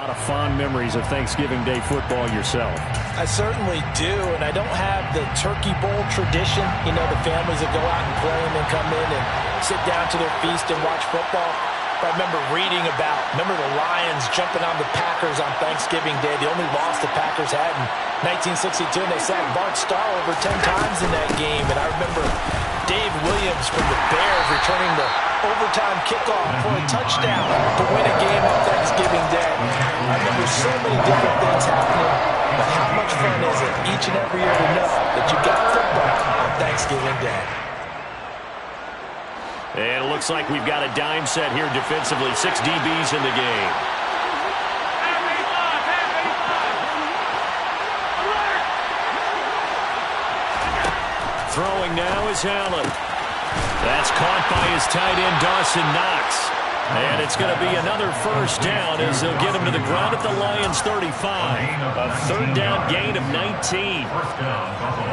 lot of fond memories of Thanksgiving Day football yourself. I certainly do, and I don't have the Turkey Bowl tradition. You know, the families that go out and play and then come in and sit down to their feast and watch football. But I remember reading remember the Lions jumping on the Packers on Thanksgiving Day, the only loss the Packers had in 1962, and they sacked Bart Starr over 10 times in that game. And I remember Dave Williams from the Bears returning the overtime kickoff for a touchdown to win a game on Thanksgiving Day. I remember so many different things happening, but how much fun is it each and every year to know that you got football on Thanksgiving Day? And it looks like we've got a dime set here defensively. 6 DBs in the game. Throwing now is Allen. That's caught by his tight end, Dawson Knox. And it's going to be another first down as they'll get him to the ground at the Lions' 35. A third down gain of 19.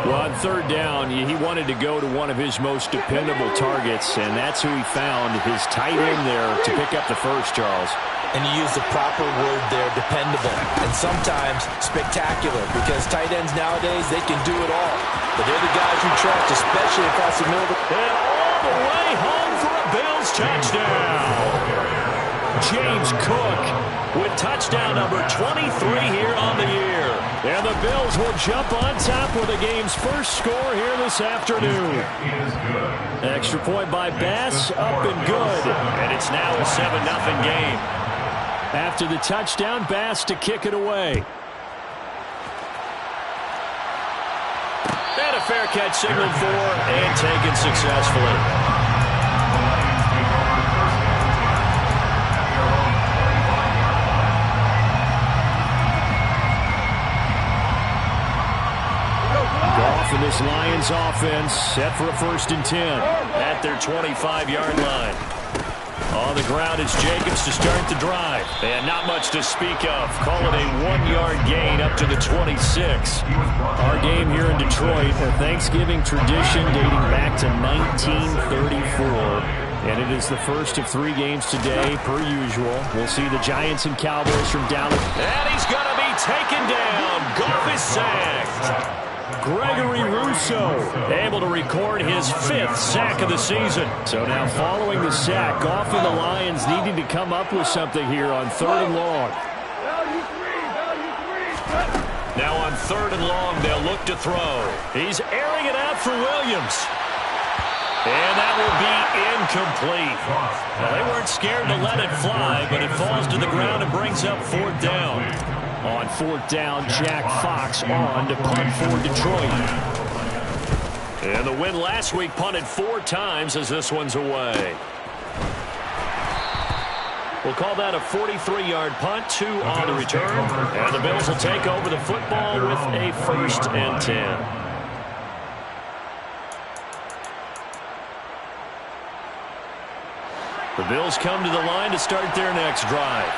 Well, on third down, he wanted to go to one of his most dependable targets, and that's who he found, his tight end there, to pick up the first, Charles. And you use the proper word there, dependable, and sometimes spectacular, because tight ends nowadays, they can do it all. But they're the guys you trust, especially across the middle. And all the way home for a Bills touchdown. James Cook with touchdown number 23 here on the year. And the Bills will jump on top with the game's first score here this afternoon. Extra point by Bass, up and good. And it's now a 7-0 game. After the touchdown, Bass to kick it away. And a fair catch signaled for and taken successfully. And this Lions offense set for a 1st and 10 at their 25-yard line. On the ground is Jacobs to start the drive. And not much to speak of. Call it a 1-yard gain up to the 26. Our game here in Detroit, a Thanksgiving tradition dating back to 1934. And it is the first of 3 games today, per usual. We'll see the Giants and Cowboys from Dallas. And he's going to be taken down. Goff is sacked. Gregory Rousseau able to record his 5th sack of the season. So now following the sack, Goff and the Lions needing to come up with something here on 3rd and long. Now on 3rd and long, they'll look to throw. He's airing it out for Williams. And that will be incomplete. Now, they weren't scared to let it fly, but it falls to the ground and brings up 4th down. On 4th down, Jack Fox on to punt for Detroit. And the win last week punted 4 times as this one's away. We'll call that a 43-yard punt, 2 on the return. And the Bills will take over the football with a 1st and 10. The Bills come to the line to start their next drive.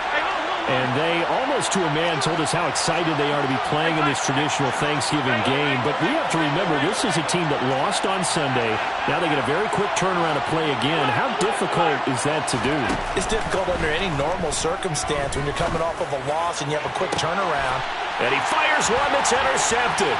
And they, almost to a man, told us how excited they are to be playing in this traditional Thanksgiving game. But we have to remember, this is a team that lost on Sunday. Now they get a very quick turnaround to play again. How difficult is that to do? It's difficult under any normal circumstance when you're coming off of a loss and you have a quick turnaround. And he fires one that's intercepted.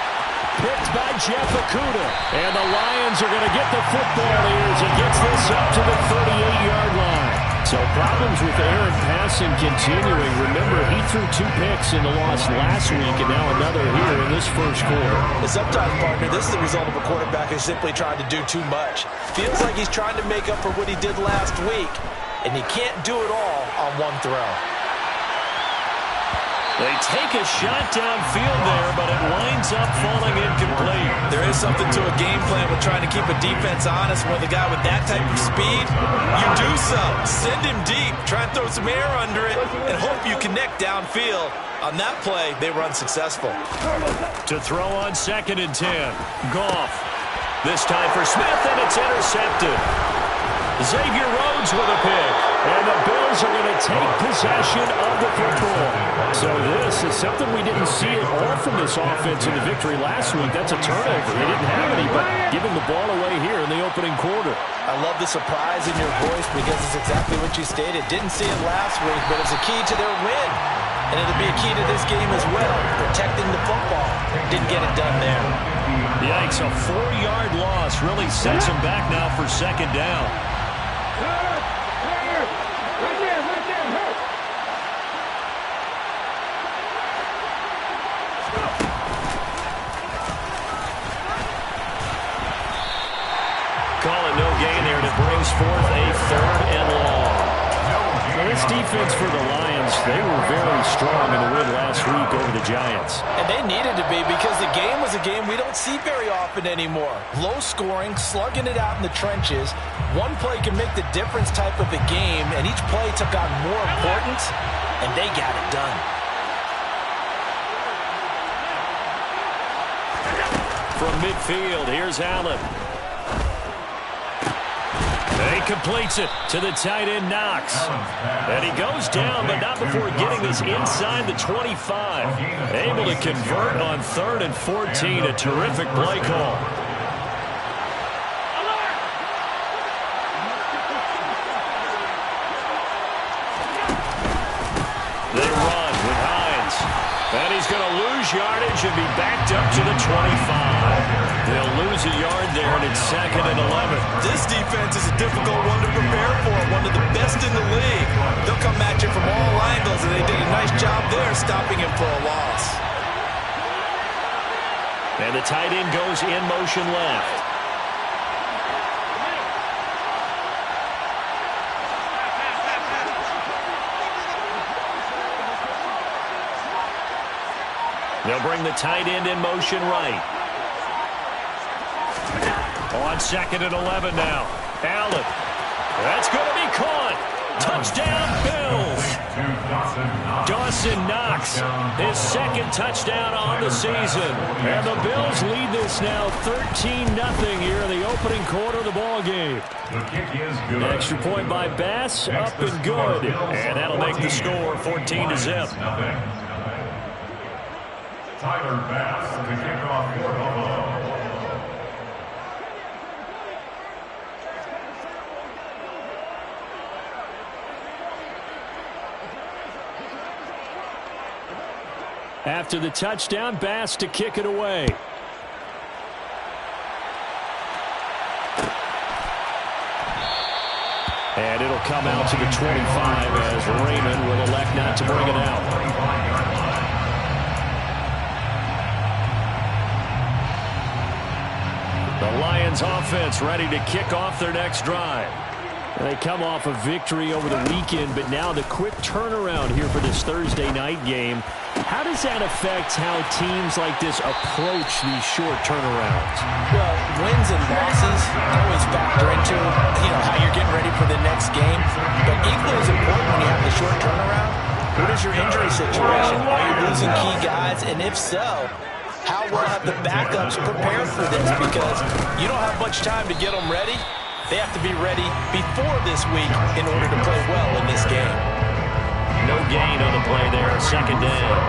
Picked by Jeff Okudah. And the Lions are going to get the football here as he gets this up to the 38-yard line. So problems with Aaron passing continuing. Remember, he threw 2 picks in the loss last week and now another here in this first quarter. Sometimes, partner, this is the result of a quarterback who's simply trying to do too much. Feels like he's trying to make up for what he did last week, and you can't do it all on one throw. They take a shot downfield there, but it winds up falling incomplete. There is something to a game plan with trying to keep a defense honest. With a guy with that type of speed, you do so. Send him deep. Try and throw some air under it and hope you connect downfield. On that play, they were unsuccessful. To throw on 2nd and 10. Goff. This time for Smith, and it's intercepted. Xavier Rhodes with a pick. And the Bills are going to take possession of the football. So this is something we didn't see at all from this offense in the victory last week. That's a turnover. They didn't have any, but giving the ball away here in the opening quarter. I love the surprise in your voice because it's exactly what you stated. Didn't see it last week, but it's a key to their win. And it'll be a key to this game as well. Protecting the football. Didn't get it done there. Yikes, a 4-yard loss really sets him back now for second down. Call it no gain there, and it brings forth a 3rd and long. Now, this defense for the Lions, they were very strong in the win last week over the Giants. And they needed to be because the game was a game we don't see very often anymore. Low scoring, slugging it out in the trenches. One play can make the difference type of a game, and each play took on more importance, and they got it done. From midfield, here's Allen. He completes it to the tight end, Knox. And he goes down, but not before getting this inside the 25. Able to convert on 3rd and 14. A terrific play call. They run with Hines. And he's going to lose yardage and be backed up to the 25. They'll lose a yard there, and it's 2nd and 11. This defense is a difficult one to prepare for, one of the best in the league. They'll come at you from all angles, and they did a nice job there stopping him for a loss. And the tight end goes in motion left. They'll bring the tight end in motion right. On 2nd and 11 now. Allen. That's going to be caught. Touchdown, Bills. Dawson Knox, his 2nd touchdown on the season. And the Bills lead this now 13-0 here in the opening quarter of the ball game. An extra point by Bass, up and good. And that'll make the score 14-0. Tyler Bass to kick off for Buffalo. After the touchdown, Bass to kick it away. And it'll come out to the 25 as Raymond will elect not to bring it out. The Lions offense ready to kick off their next drive. They come off a victory over the weekend, but now the quick turnaround here for this Thursday night game. How does that affect how teams like this approach these short turnarounds? Well, wins and losses always factor into, how you're getting ready for the next game. But equally as important when you have the short turnaround, what is your injury situation? Are you losing key guys? And if so, how well have the backups prepared for this? Because you don't have much time to get them ready. They have to be ready before this week in order to play well in this game. No gain on the play there, 2nd down.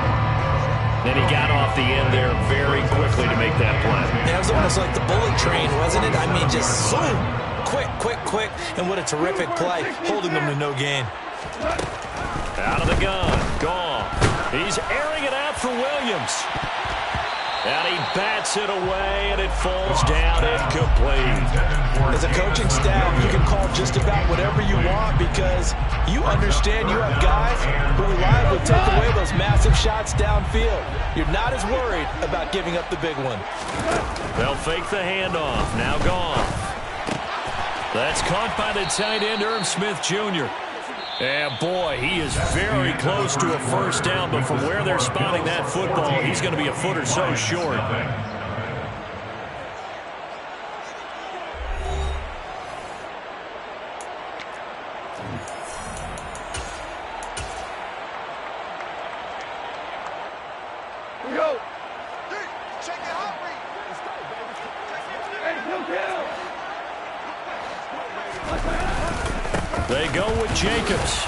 Then he got off the end there very quickly to make that play. That was almost like the bullet train, wasn't it? I mean, just zoom. Quick. And what a terrific play, holding them to no gain. Out of the gun, gone. He's airing it out for Williams. And he bats it away, and it falls down incomplete. As a coaching staff, you can call just about whatever you want because you understand you have guys who reliably take away those massive shots downfield. You're not as worried about giving up the big one. They'll fake the handoff. Now gone. That's caught by the tight end, Irv Smith Jr. And boy, he is very close to a first down, but from where they're spotting that football, he's going to be a foot or so short. Here we go. Check it out, let's go, baby. They go with Jacobs.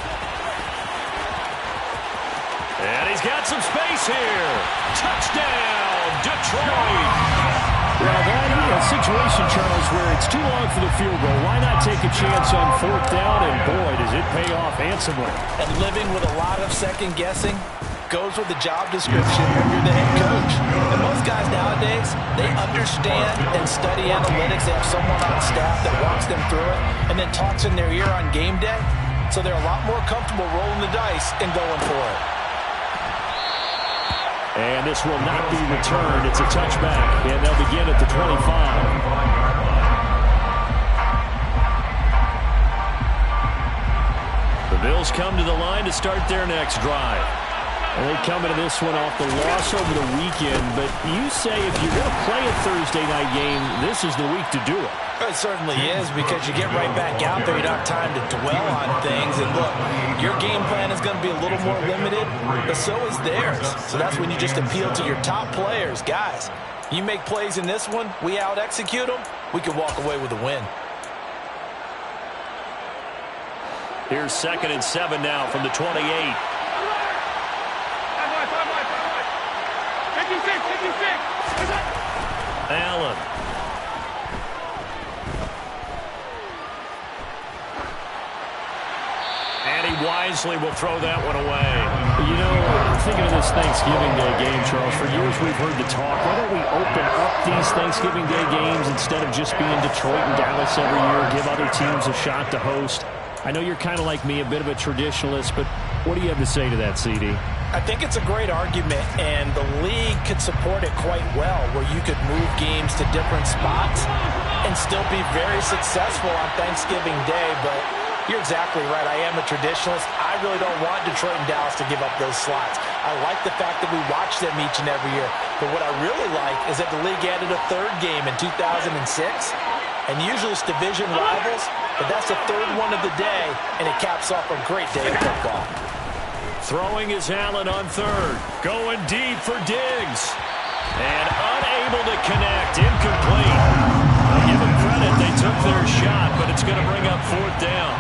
And he's got some space here. Touchdown, Detroit. Well, that situation, Charles, where it's too long for the field goal. Why not take a chance on 4th down? And boy, does it pay off handsomely. And living with a lot of second guessing, goes with the job description if you're the head coach. And most guys nowadays, they understand and study analytics. They have someone on staff that walks them through it and then talks in their ear on game day. So they're a lot more comfortable rolling the dice and going for it. And this will not be returned. It's a touchback, and they'll begin at the 25. The Bills come to the line to start their next drive. And they come into this one off the loss over the weekend, but you say if you're going to play a Thursday night game, this is the week to do it. It certainly is, because you get right back out there. You don't have time to dwell on things. And look, your game plan is going to be a little more limited, but so is theirs. So that's when you just appeal to your top players. Guys, you make plays in this one, we out-execute them, we can walk away with a win. Here's 2nd and 7 now from the 28. Allen. And he wisely will throw that one away. You know, thinking of this Thanksgiving Day game, Charles, for years we've heard the talk, why don't we open up these Thanksgiving Day games instead of just being Detroit and Dallas every year, give other teams a shot to host? I know you're kind of like me, a bit of a traditionalist, but what do you have to say to that, CD? I think it's a great argument, and the league could support it quite well, where you could move games to different spots and still be very successful on Thanksgiving Day. But you're exactly right. I am a traditionalist. I really don't want Detroit and Dallas to give up those slots. I like the fact that we watch them each and every year. But what I really like is that the league added a third game in 2006. And usually it's division rivals, but that's the third one of the day, and it caps off a great day of football. Throwing is Allen on third. Going deep for Diggs. And unable to connect. Incomplete. I'll give them credit. They took their shot, but it's going to bring up 4th down.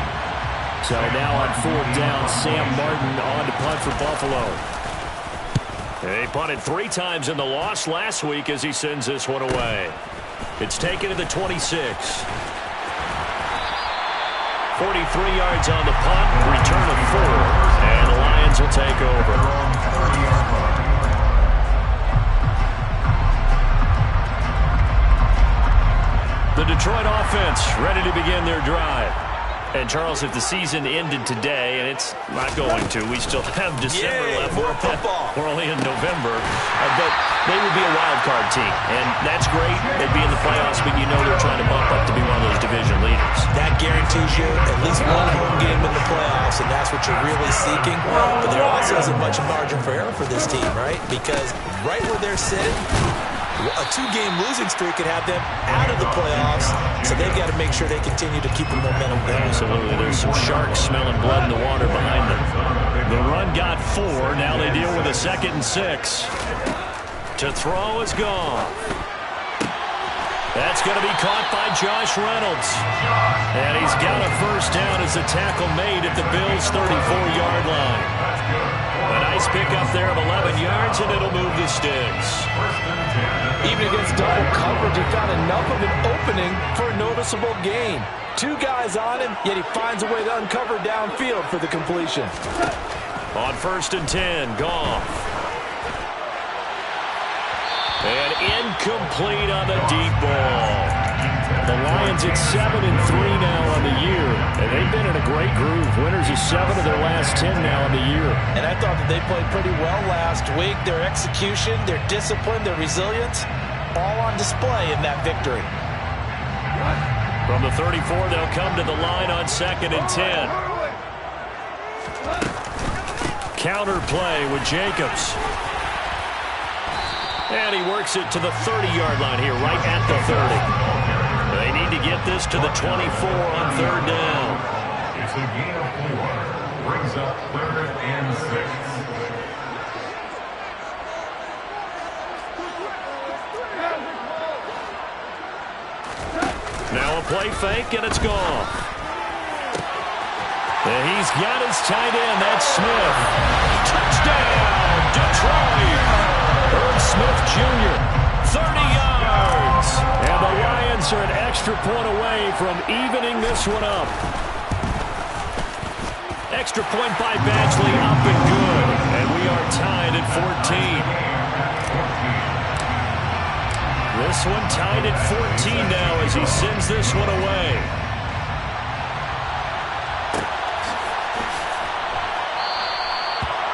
So now on 4th down, Sam Martin on to punt for Buffalo. They punted 3 times in the loss last week as he sends this one away. It's taken to the 26. 43 yards on the punt, return of 4, and the Lions will take over. The Detroit offense ready to begin their drive. And, Charles, if the season ended today, and it's not going to, we still have December left. More football. We're only in November. But they would be a wild card team. And that's great. They'd be in the playoffs, but you know they're trying to bump up to be one of those division leaders. That guarantees you at least one home game in the playoffs, and that's what you're really seeking. But there also isn't much margin for error for this team, right? Because right where they're sitting, a 2-game losing streak could have them out of the playoffs, so they've got to make sure they continue to keep the momentum going. Absolutely. There's some sharks smelling blood in the water behind them. The run got 4. Now they deal with a 2nd and 6. To throw is gone. That's going to be caught by Josh Reynolds. And he's got a first down as the tackle made at the Bills' 34-yard line. A nice pickup there of 11 yards, and it'll move the sticks. Even against double coverage, he found enough of an opening for a noticeable gain. 2 guys on him, yet he finds a way to uncover downfield for the completion. On 1st and 10, Goff. And incomplete on the deep ball. The Lions at 7-3 now on the year, and they've been in a great groove. Winners of 7 of their last 10 now on the year. And I thought that they played pretty well last week. Their execution, their discipline, their resilience, all on display in that victory. From the 34, they'll come to the line on 2nd and 10. Counter play with Jacobs. And he works it to the 30-yard line here, right at the 30. They need to get this to the 24 on 3rd down. It's a gain of 4. Brings up 3rd and 6. Now a play fake, and it's gone. And he's got his tight end. That's Smith. Touchdown, Detroit. Herb Smith Jr., 30 yards. And the Lions are an extra point away from evening this one up. Extra point by Badgley, up and good. And we are tied This one tied at 14 now as he sends this one away.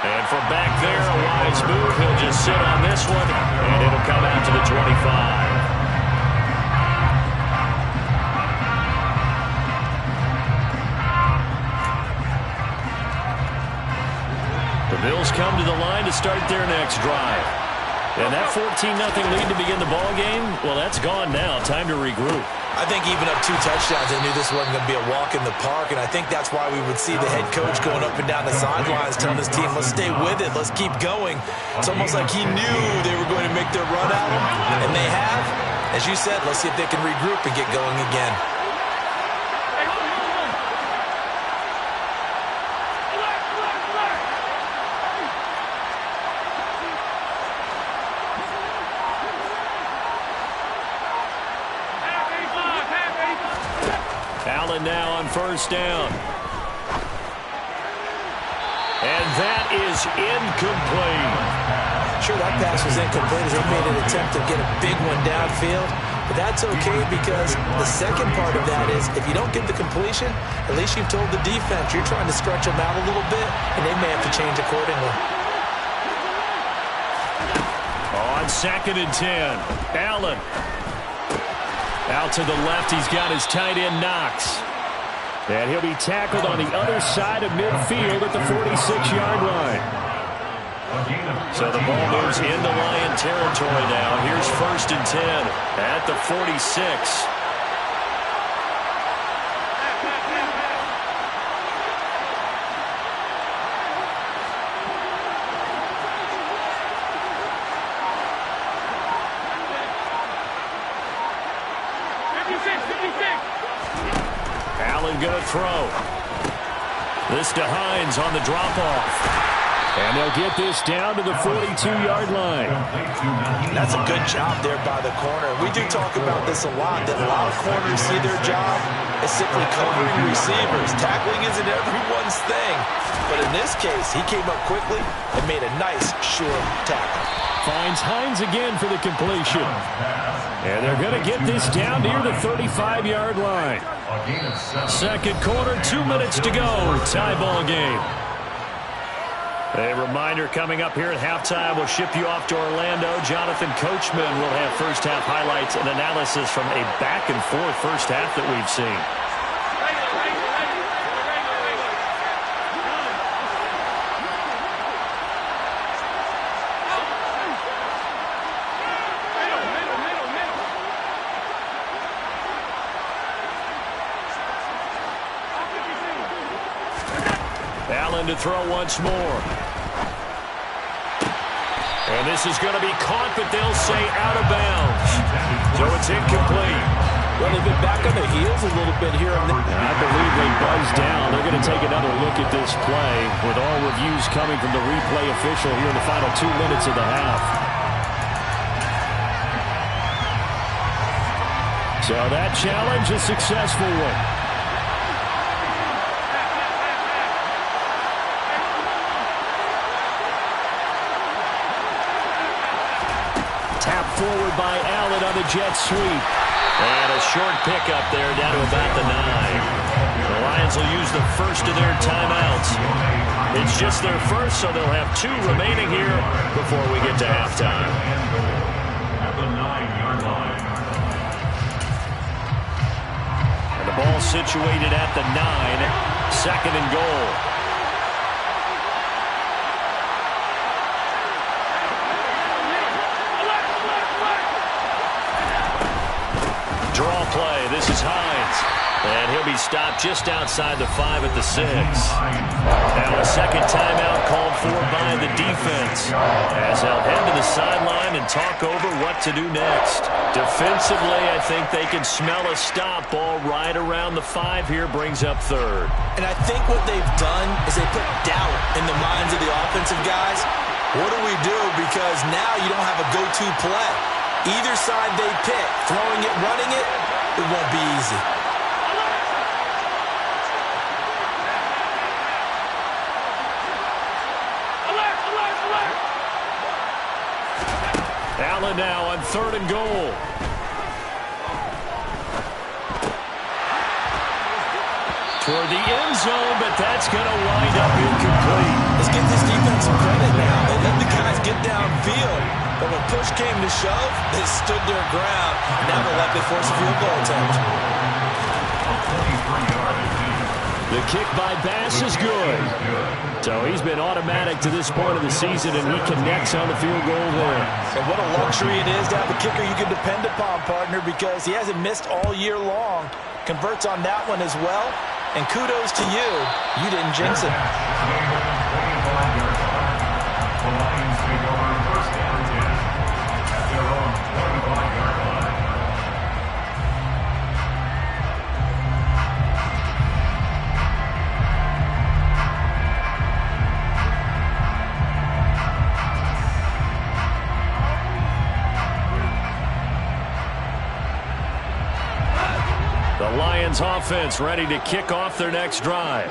And from back there, a wise move. He'll just sit on this one, and it'll come out to the 25. The Bills come to the line to start their next drive. And that 14-0 lead to begin the ball game, well, that's gone now. Time to regroup. I think even up 2 touchdowns, they knew this wasn't going to be a walk in the park, and I think that's why we would see the head coach going up and down the sidelines telling his team, let's stay with it, let's keep going. It's almost like he knew they were going to make their run at him, and they have. As you said, let's see if they can regroup and get going again. Allen now on first down. And that is incomplete. Sure, that pass was incomplete as they made an attempt to get a big one downfield. But that's okay because the second part of that is if you don't get the completion, at least you've told the defense you're trying to stretch them out a little bit, and they may have to change accordingly. On 2nd and 10, Allen. Out to the left, he's got his tight end, Knox. And he'll be tackled on the other side of midfield at the 46-yard line. So the ball moves into Lion territory now. Here's 1st and 10 at the 46. Allen going to throw. This to Hines on the drop-off. And they'll get this down to the 42-yard line. That's a good job there by the corner. We do talk about this a lot, that a lot of corners see their job as simply covering receivers. Tackling isn't everyone's thing. But in this case, he came up quickly and made a nice, short tackle. Finds Hines again for the completion. And they're going to get this down near the 35-yard line. Second quarter, 2 minutes to go. Tie ball game. A reminder coming up here at halftime. We'll ship you off to Orlando. Jonathan Coachman will have first-half highlights and analysis from a back-and-forth first half that we've seen. Allen to throw once more. And this is going to be caught, but they'll say out of bounds. So it's incomplete. Well, they've been back on their heels a little bit here. I believe they buzzed down. They're going to take another look at this play with all reviews coming from the replay official here in the final 2 minutes of the half. So that challenge, a successful one. Forward by Allen on the jet sweep. And a short pickup there down to about the 9. The Lions will use the first of their timeouts. It's just their first, so they'll have 2 remaining here before we get to halftime. At the 9-yard line. And the ball situated at the 9. 2nd and goal. Draw play. This is Hines. And he'll be stopped just outside the 5 at the 6. Now a second timeout called for by the defense, as they'll head to the sideline and talk over what to do next. Defensively, I think they can smell a stop. Ball right around the 5 here, brings up 3rd. And I think what they've done is they put doubt in the minds of the offensive guys. What do we do? Because now you don't have a go-to play. Either side they pick, throwing it, running it, it won't be easy. Allen now on 3rd and goal. toward the end zone, but that's going to wind up incomplete. Let's give this defense some credit now. They let the guys get downfield, but when push came to shove, they stood their ground. Now they'll likely force a field goal attempt. The kick by Bass is good. So he's been automatic to this point of the season, and he connects on the field goal there. And what a luxury it is to have a kicker you can depend upon, partner, because he hasn't missed all year long. Converts on that one as well. And kudos to you. You didn't jinx it. The Lions take over first down 10 at their own 25-yard line. The Lions offense ready to kick off their next drive.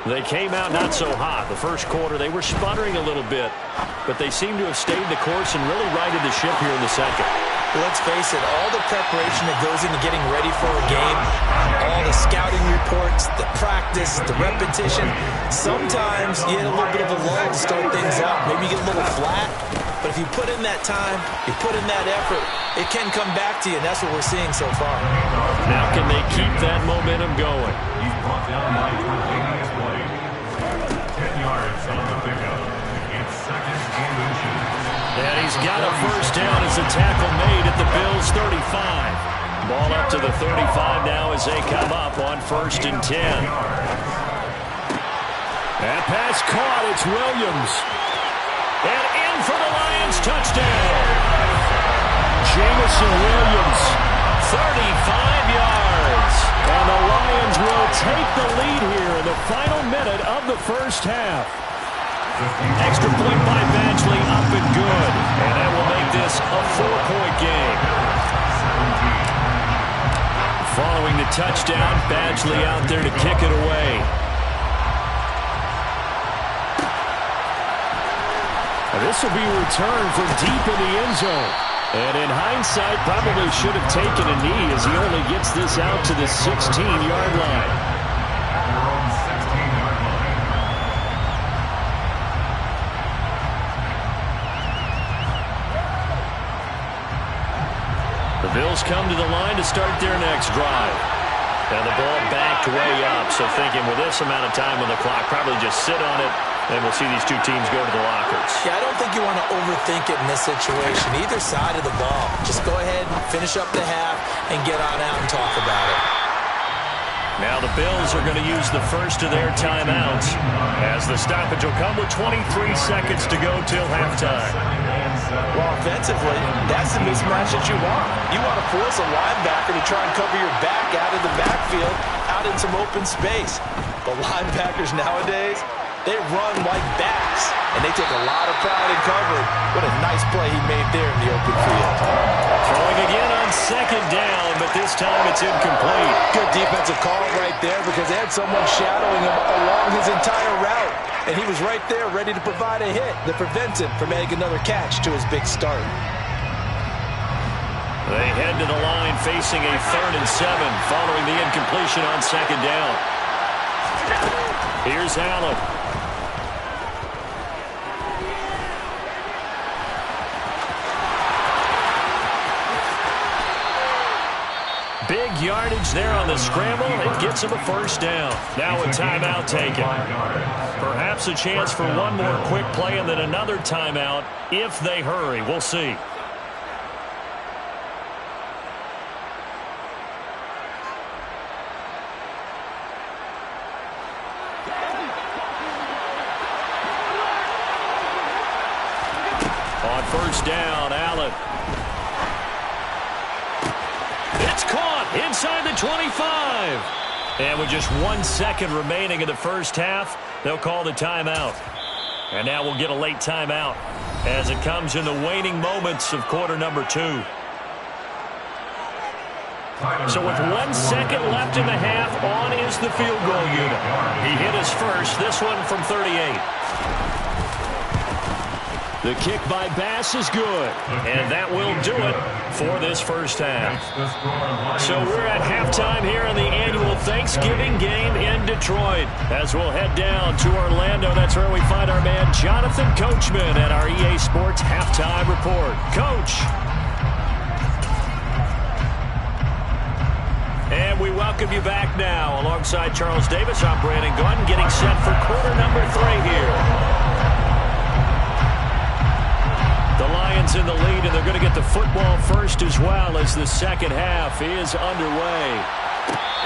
They came out not so hot. The first quarter, they were sputtering a little bit, but they seem to have stayed the course and really righted the ship here in the second. Well, let's face it, all the preparation that goes into getting ready for a game, all the scouting reports, the practice, the repetition, sometimes you get a little bit of a lull to start things off. Maybe you get a little flat, but if you put in that time, you put in that effort, it can come back to you, and that's what we're seeing so far. Now can they keep that momentum going? He's brought down by Fugees play. 10 yards on the pickup. It's second and inches. And he's got a first down as a tackle made at the Bills' 35. Ball up to the 35 now as they come up on 1st and 10. That pass caught. It's Williams. And in for the Lions touchdown. Jamison Williams, 35 yards. And the Lions will take the lead here in the final minute of the first half. Extra point by Badgley, up and good. And that will make this a 4-point game. Following the touchdown, Badgley out there to kick it away. This will be a return from deep in the end zone. And in hindsight, probably should have taken a knee as he only gets this out to the 16-yard line. The Bills come to the line to start their next drive. And the ball backed way up, so thinking with this amount of time on the clock, probably just sit on it, and we'll see these two teams go to the lockers. Yeah, I don't think you want to overthink it in this situation, either side of the ball. Just go ahead and finish up the half and get on out and talk about it. Now the Bills are going to use the first of their timeouts as the stoppage will come with 23 seconds to go till halftime. Well, offensively, that's the mismatch that you want. You want to force a linebacker to try and cover your back out of the backfield, out in some open space. The linebackers nowadays, they run like backs, and they take a lot of pride in covering. What a nice play he made there in the open field. Throwing again on second down, but this time it's incomplete. Good defensive call right there because they had someone shadowing him along his entire route, and he was right there ready to provide a hit that prevents him from making another catch to his big start. They head to the line facing a 3rd and 7 following the incompletion on second down. Here's Allen. Big yardage there on the scramble. It gets him a first down. Now a timeout taken. Perhaps a chance for one more quick play and then another timeout if they hurry. We'll see. On first down, Allen. It's caught inside the 25. And with just 1 second remaining in the first half, they'll call the timeout. And now we'll get a late timeout as it comes in the waning moments of quarter number 2. So with 1 second left in the half, on is the field goal unit. He hit his first, this one from 38. The kick by Bass is good, and that will do it for this first half. So we're at halftime here in the annual Thanksgiving game in Detroit. As we'll head down to Orlando, that's where we find our man Jonathan Coachman at our EA Sports Halftime Report. Coach. And we welcome you back now. Alongside Charles Davis, I'm Brandon Gaudin, getting set for quarter number 3 here. The Lions in the lead, and they're going to get the football first as well as the second half is underway.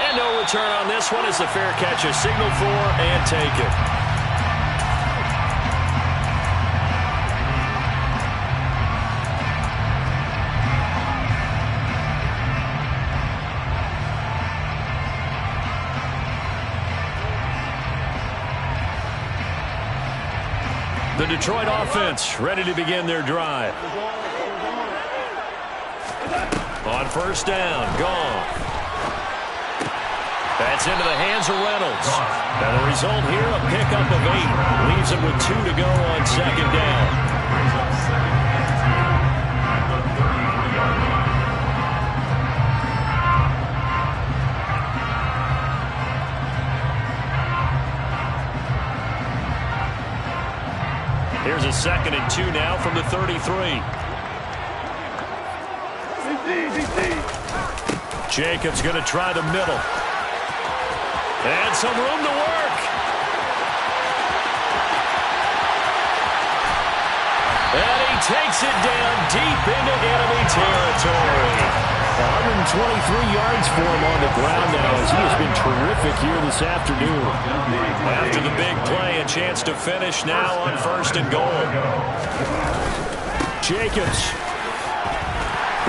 And no return on this one as the fair catch is signaled for and taken. The Detroit offense ready to begin their drive. On first down, gone. That's into the hands of Reynolds. And the result here, a pickup of 8. Leaves him with 2 to go on second down. Brings up second and 10 at the 33-yard line. Here's a 2nd and 2 now from the 33. Jacobs going to try the middle. And some room to work. And he takes it down deep into enemy territory. 123 yards for him on the ground now as he has been terrific here this afternoon. After the big play, a chance to finish now on first and goal. Jacobs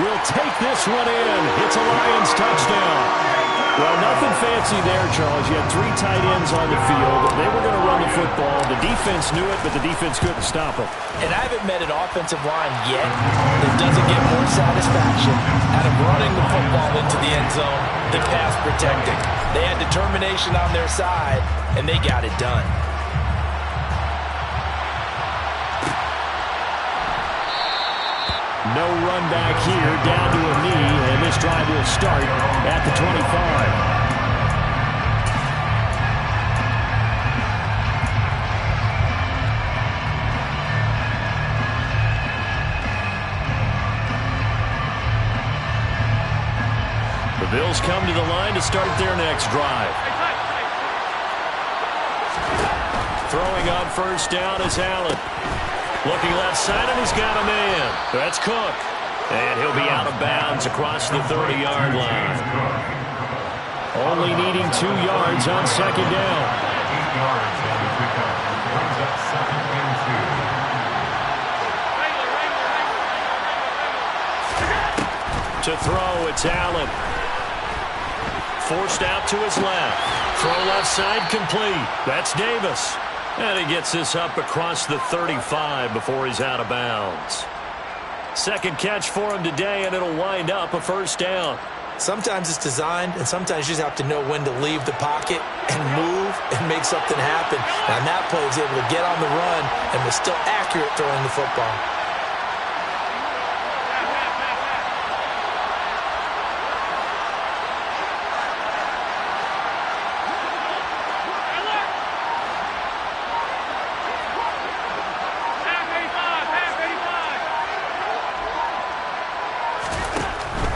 will take this one in. It's a Lions touchdown. Well, nothing fancy there, Charles. You had 3 tight ends on the field. They were going to run the football. The defense knew it, but the defense couldn't stop them. And I haven't met an offensive line yet that doesn't get more satisfaction out of running the football into the end zone than pass protecting. They had determination on their side, and they got it done. No run back here, down to a knee, and this drive will start at the 25. The Bills come to the line to start their next drive. Throwing on first down is Allen. Looking left side, and he's got a man. That's Cook. And he'll be out of bounds across the 30-yard line. Only needing 2 yards on second down. 8 yards on the pickup. Brings up second and 2. To throw, it's Allen. Forced out to his left. Throw left side complete. That's Davis. And he gets this up across the 35 before he's out of bounds. Second catch for him today, and it'll wind up a first down. Sometimes it's designed, and sometimes you just have to know when to leave the pocket and move and make something happen. And on that play, he was able to get on the run and was still accurate throwing the football.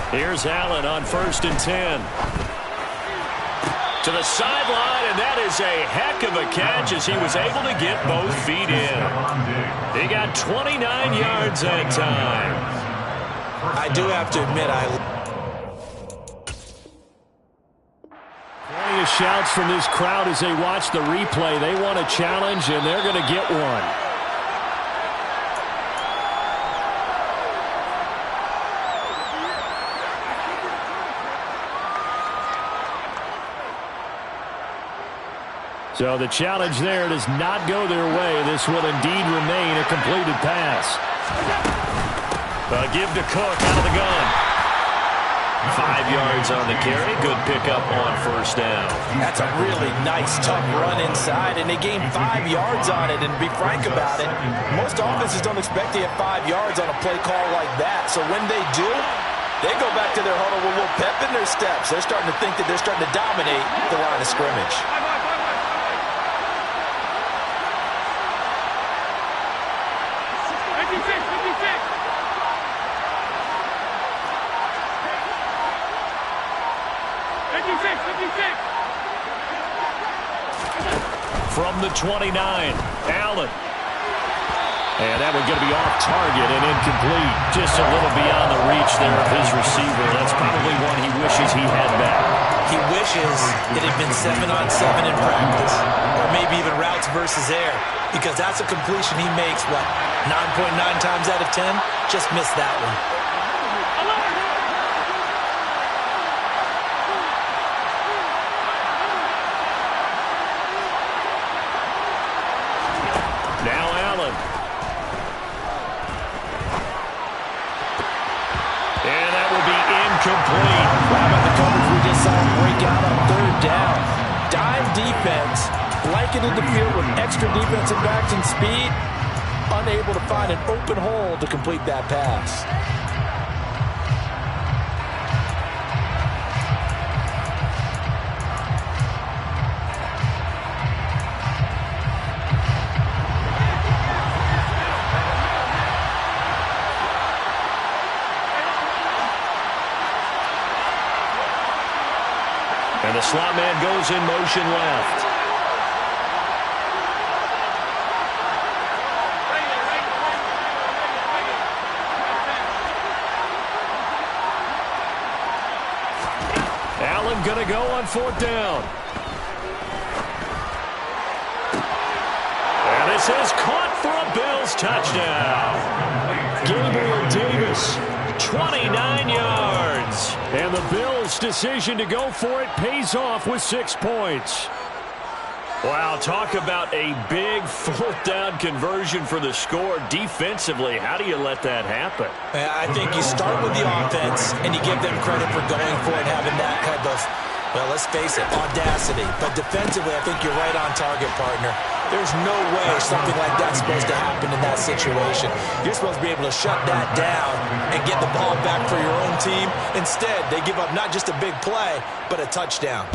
Here's Allen on first and 10. To the sideline, and that is a heck of a catch as he was able to get both feet in. He got 29 yards that time. I do have to admit, Plenty of shouts from this crowd as they watch the replay. They want a challenge, and they're going to get one. So the challenge there does not go their way. This will indeed remain a completed pass. Give to Cook out of the gun. 5 yards on the carry. Good pickup on first down. That's a really nice, tough run inside, and they gained 5 yards on it. And to be frank about it, most offenses don't expect to get 5 yards on a play call like that. So when they do, they go back to their huddle with a little pep in their steps. They're starting to think that they're starting to dominate the line of scrimmage. From the 29, Allen. And that one going to be off target and incomplete. Just a little beyond the reach there of his receiver. That's probably one he wishes he had back. He wishes it had been 7-on-7 in practice, or maybe even routes versus air, because that's a completion he makes, what, 9.9 times out of 10? Just missed that one. Now Allen. And that will be incomplete. How about the coverage we just saw him break out on third down? Dime defense, blanketed the field with extra defensive backs and speed, unable to find an open hole to complete that pass. And the slot man goes in motion left. Allen going to go on fourth down. And this is caught for a Bills touchdown. Gabriel Davis, 29 yards. And the Bills' decision to go for it pays off with 6 points. Wow, talk about a big fourth down conversion for the score. Defensively, how do you let that happen? I think you start with the offense, and you give them credit for going for it, having that kind of, well, let's face it, audacity. But defensively, I think you're right on target, partner. There's no way something like that's supposed to happen in that situation. You're supposed to be able to shut that down and get the ball back for your own team. Instead, they give up not just a big play, but a touchdown.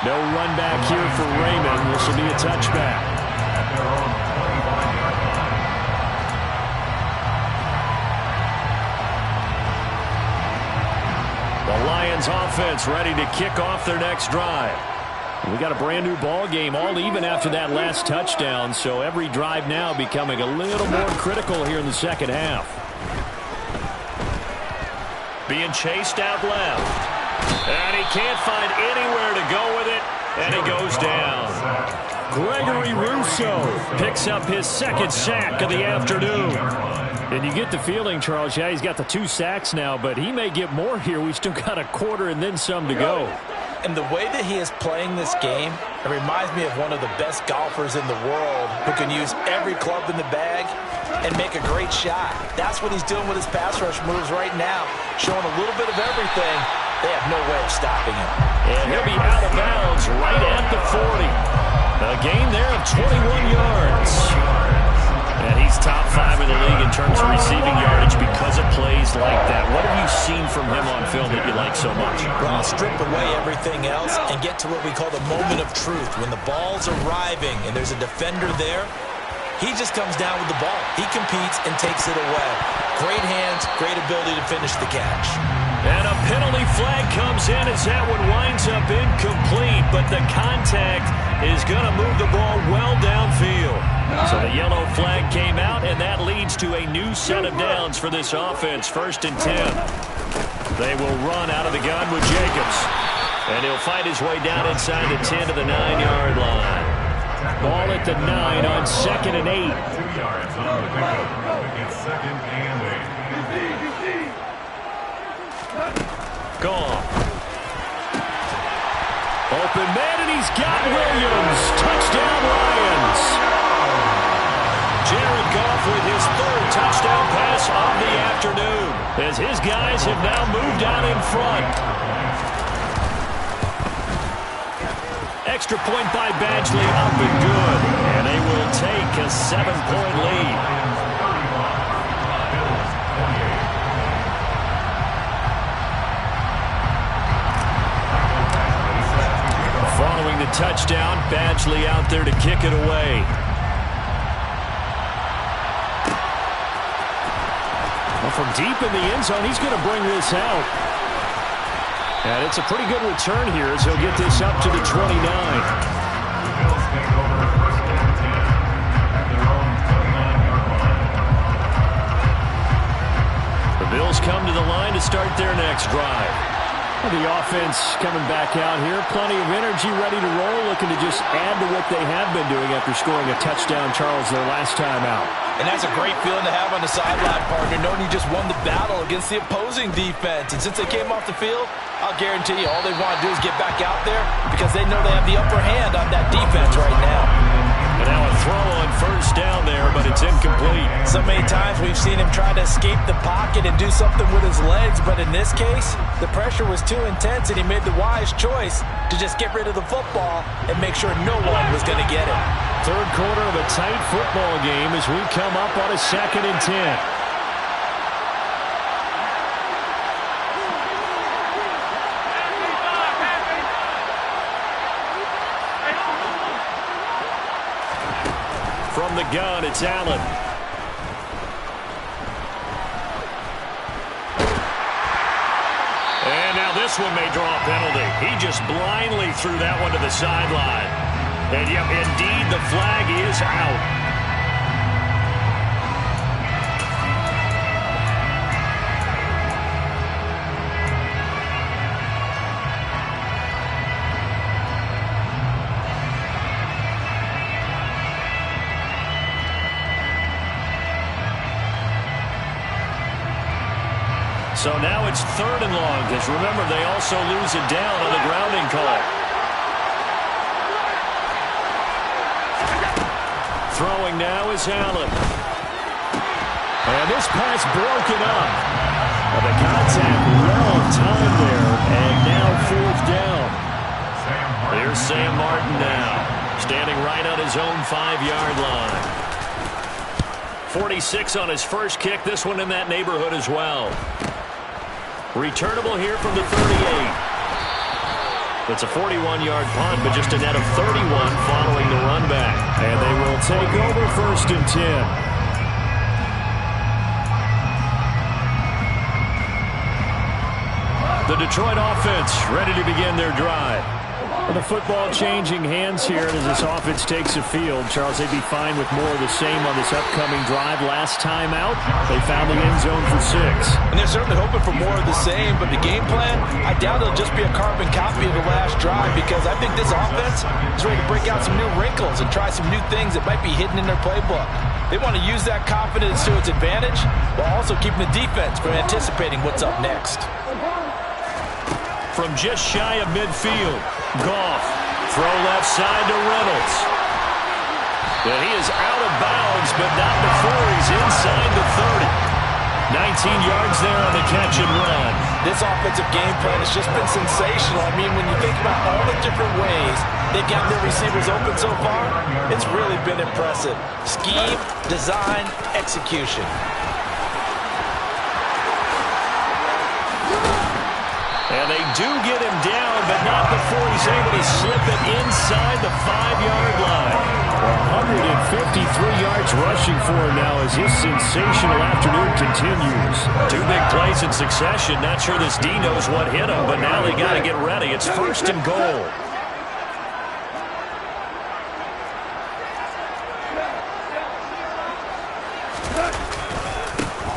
No run back here for Raymond. This will be a touchback. The Lions offense ready to kick off their next drive. We got a brand new ball game, all even after that last touchdown, so every drive now becoming a little more critical here in the second half. Being chased out left. And he can't find anywhere to go with it, and he goes down. Gregory Rousseau picks up his second sack of the afternoon. And you get the feeling, Charles, yeah, he's got the 2 sacks now, but he may get more here. We still got a quarter and then some to go. And the way that he is playing this game, it reminds me of one of the best golfers in the world who can use every club in the bag and make a great shot. That's what he's doing with his pass rush moves right now, showing a little bit of everything. They have no way of stopping him. And he'll be out of bounds right at the 40. A gain there of 21 yards. And he's top 5 in the league in terms of receiving yardage because of plays like that. What have you seen from him on film that you like so much? Well, strip away everything else and get to what we call the moment of truth. When the ball's arriving and there's a defender there, he just comes down with the ball. He competes and takes it away. Great hands, great ability to finish the catch. And a penalty flag comes in as that one winds up incomplete, but the contact is going to move the ball well downfield. So the yellow flag came out, and that leads to a new set of downs for this offense. 1st and 10. They will run out of the gun with Jacobs. And he'll find his way down inside the 10 to the 9-yard line. Ball at the 9 on 2nd and 8. 2 yards on the pickup. It's 2nd and 8. Gone. Open man, and he's got Williams. Touchdown, Lions. Jared Goff off with his third touchdown pass of the afternoon, as his guys have now moved out in front. Extra point by Badgley, up and good. And they will take a 7-point lead. Following the touchdown, Badgley out there to kick it away. Well, from deep in the end zone, he's going to bring this out. And it's a pretty good return here as he'll get this up to the 29. The Bills take over first and 10 at their own 29-yard line. The Bills come to the line to start their next drive. Well, the offense coming back out here. Plenty of energy, ready to roll, looking to just add to what they have been doing after scoring a touchdown, Charles, their last time out. And that's a great feeling to have on the sideline, partner, knowing you just won the battle against the opposing defense. And since they came off the field, I'll guarantee you all they want to do is get back out there because they know they have the upper hand on that defense right now. And now a throw on first down there, but it's incomplete. So many times we've seen him try to escape the pocket and do something with his legs, but in this case, the pressure was too intense and he made the wise choice to just get rid of the football and make sure no one was going to get it. Third quarter of a tight football game as we come up on a 2nd and 10. From the gun, it's Allen. And now this one may draw a penalty. He just blindly threw that one to the sideline. And yep, indeed, the flag is out. So now it's 3rd and long, because remember, they also lose it down on the grounding call. Throwing now is Allen. And this pass broken up. Well, the contact well timed there, and now 4th down. Here's Sam Martin now, standing right on his own 5-yard line. 46 on his first kick, this one in that neighborhood as well. Returnable here from the 38. It's a 41-yard punt, but just a net of 31 following the run back. And they will take over 1st and 10. The Detroit offense ready to begin their drive. The football changing hands here as this offense takes the field. Charles, they'd be fine with more of the same on this upcoming drive. Last time out, they found the end zone for 6. And they're certainly hoping for more of the same, but the game plan, I doubt it'll just be a carbon copy of the last drive because I think this offense is ready to break out some new wrinkles and try some new things that might be hidden in their playbook. They want to use that confidence to its advantage while also keeping the defense from anticipating what's up next. From just shy of midfield, Goff, throw left side to Reynolds. And he is out of bounds, but not before he's inside the 30. 19 yards there on the catch and run. This offensive game plan has just been sensational. I mean, when you think about all the different ways they've gotten their receivers open so far, it's really been impressive. Scheme, design, execution. And they do get him down, but not before he's able to slip it inside the 5-yard line. 153 yards rushing for him now as his sensational afternoon continues. 2 big plays in succession. Not sure this D knows what hit him, but now they got to get ready. It's 1st and goal.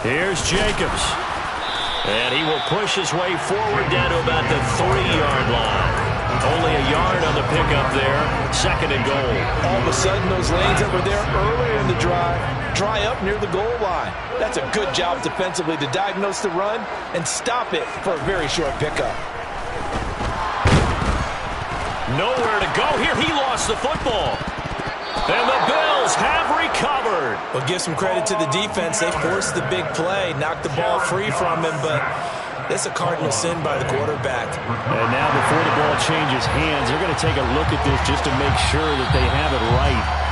Here's Jacobs. And he will push his way forward down to about the 3-yard line. Only a yard on the pickup there. 2nd and goal. All of a sudden, those lanes that were there earlier in the drive dry up near the goal line. That's a good job defensively to diagnose the run and stop it for a very short pickup. Nowhere to go here. He lost the football. And the Bills Eagles have recovered. Well, give some credit to the defense. They forced the big play, knocked the ball free from him, but that's a cardinal sin by the quarterback. And now before the ball changes hands, they're going to take a look at this just to make sure that they have it right.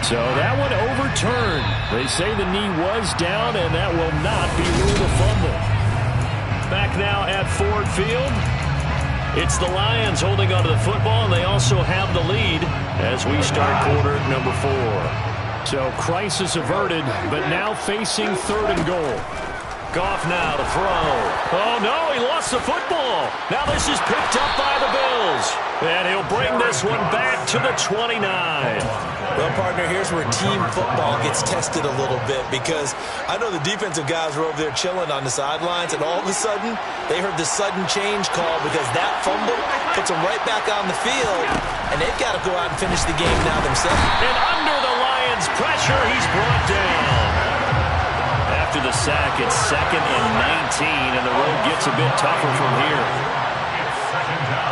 So that one overturned. They say the knee was down, and that will not be ruled a fumble. Back now at Ford Field. It's the Lions holding onto the football, and they also have the lead as we start quarter number 4. So crisis averted, but now facing 3rd and goal. Goff now to throw. Oh, no, he lost the football. Now this is picked up by the Bills. And he'll bring this one back to the 29. Well, partner, here's where team football gets tested a little bit, because I know the defensive guys were over there chilling on the sidelines, and all of a sudden, they heard the sudden change call because that fumble puts them right back on the field, and they've got to go out and finish the game now themselves. And under the Lions' pressure, he's brought down. After the sack, it's 2nd and 19, and the road gets a bit tougher from here. It's 2nd down.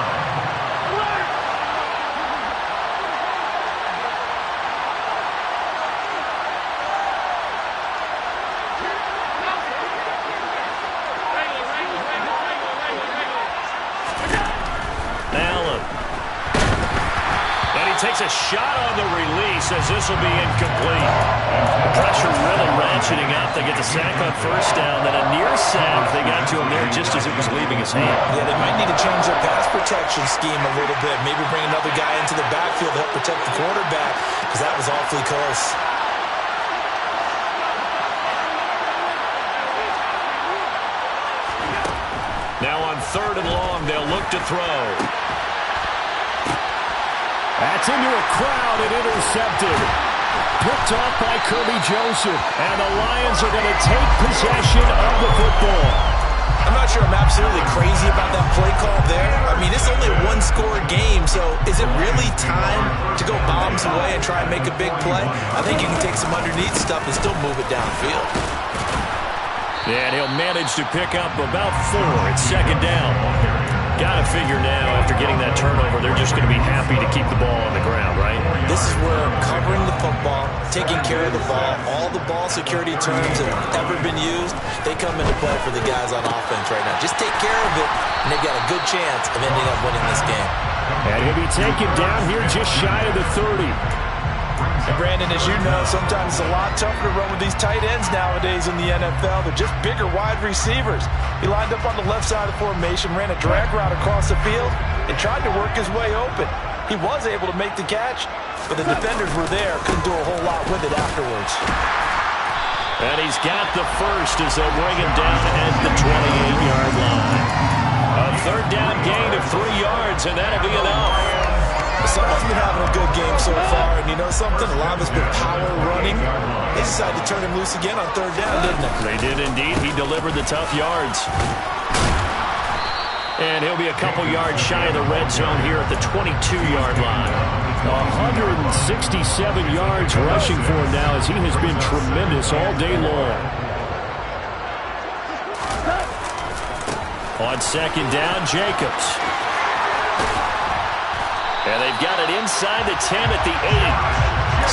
Takes a shot on the release as this will be incomplete. The pressure really ratcheting up. They get the sack on 1st down, then a near sack. They got to him there just as it was leaving his hand. Yeah, they might need to change their pass protection scheme a little bit. Maybe bring another guy into the backfield to help protect the quarterback, because that was awfully close. Now on 3rd and long, they'll look to throw. That's into a crowd and intercepted. Picked off by Kirby Joseph. And the Lions are going to take possession of the football. I'm not sure I'm absolutely crazy about that play call there. I mean, it's only a 1-score game, so is it really time to go bombs away and try and make a big play? I think you can take some underneath stuff and still move it downfield. And he'll manage to pick up about 4. It's 2nd down. Got to figure now, after getting that turnover, they're just going to be happy to keep the ball on the ground, right? This is where covering the football, taking care of the ball, all the ball security terms that have ever been used, they come into play for the guys on offense right now. Just take care of it, and they've got a good chance of ending up winning this game. And he'll be taken down here just shy of the 30. And Brandon, as you know, sometimes it's a lot tougher to run with these tight ends nowadays in the NFL. They're just bigger wide receivers. He lined up on the left side of the formation, ran a drag route across the field, and tried to work his way open. He was able to make the catch, but the defenders were there, couldn't do a whole lot with it afterwards. And he's got the first as they'll bring him down at the 28-yard line. A 3rd down gain of 3 yards, and that'll be enough. Someone's been having a good game so far, and you know something? A lot of it's been power running. They decided to turn him loose again on 3rd down, didn't they? They did indeed. He delivered the tough yards. And he'll be a couple yards shy of the red zone here at the 22-yard line. 167 yards rushing for him now, as he has been tremendous all day long. On 2nd down, Jacobs. And they've got it inside the 10 at the 8.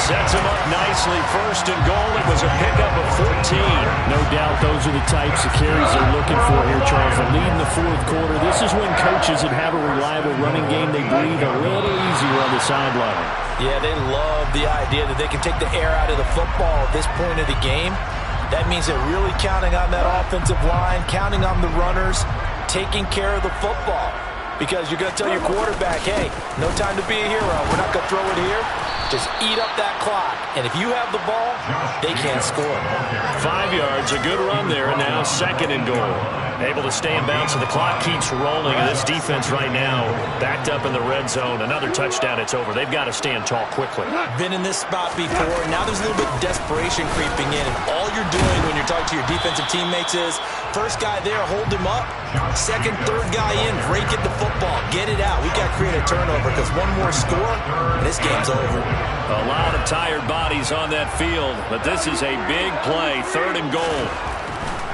Sets him up nicely. 1st and goal. It was a pickup of 14. No doubt those are the types of carries they're looking for here, Charles. They're leading the 4th quarter. This is when coaches that have a reliable running game, they breathe a little easier on the sideline. Yeah, they love the idea that they can take the air out of the football at this point of the game. That means they're really counting on that offensive line, counting on the runners, taking care of the football. Because you're going to tell your quarterback, hey, no time to be a hero. We're not going to throw it here. Just eat up that clock. And if you have the ball, they can't score. 5 yards, a good run there, and now 2nd and goal. Able to stay in bounds, so the clock keeps rolling. And this defense right now, backed up in the red zone. Another touchdown, it's over. They've got to stand tall quickly. Been in this spot before. Now there's a little bit of desperation creeping in. And all you're doing when you're talking to your defensive teammates is, first guy there, hold him up. 2nd, 3rd guy in, break it the football. Get it out. We've got to create a turnover, because one more score, and this game's over. A lot of tired bodies on that field, but this is a big play. 3rd and goal.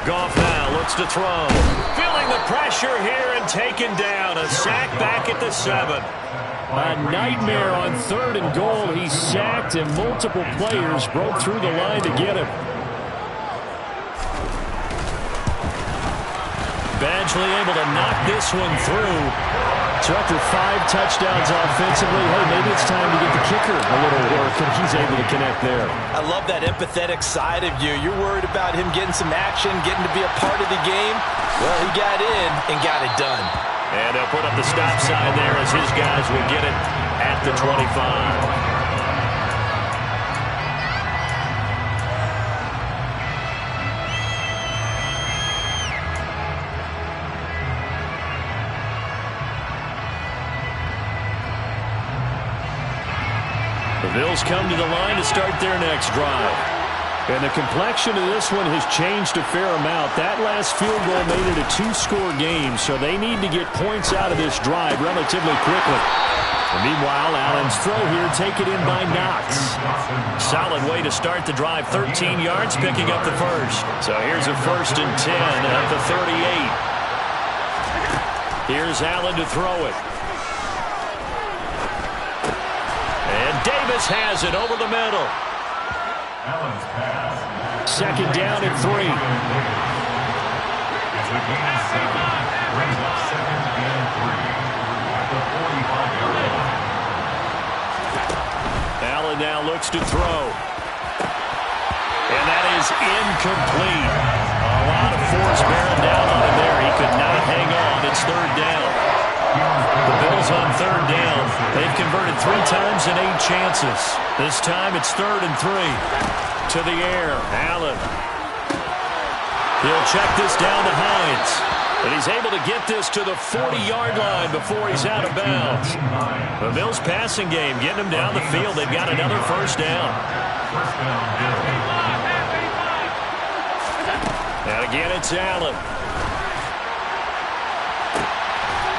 Goff now looks to throw. Feeling the pressure here and taken down. A sack back at the 7. A nightmare on 3rd and goal. He's sacked and multiple players broke through the line to get him. Badgley able to knock this one through. So after 5 touchdowns offensively, hey, maybe it's time to get the kicker a little work, and he's able to connect there. I love that empathetic side of you. You're worried about him getting some action, getting to be a part of the game. Well, he got in and got it done. And they'll put up the stop sign there as his guys will get it at the 25. The Bills come to the line to start their next drive. And the complexion of this one has changed a fair amount. That last field goal made it a 2-score game, so they need to get points out of this drive relatively quickly. And meanwhile, Allen's throw here taken in by Knox. Solid way to start the drive. 13 yards, picking up the first. So here's a 1st and 10 at the 38. Here's Allen to throw it. And Davis has it over the middle. Allen's pass. 2nd down and 3. As we gain 7, brings up 2nd and 3 at the 45-yard line. Allen now looks to throw. And that is incomplete. A lot of force bearing down on him there. He could not hang on. It's 3rd down. The Bills on 3rd down. They've converted 3 times in 8 chances. This time it's 3rd and 3. To the air. Allen. He'll check this down to Hines. And he's able to get this to the 40-yard line before he's out of bounds. The Bills passing game getting him down the field. They've got another 1st down. And again it's Allen.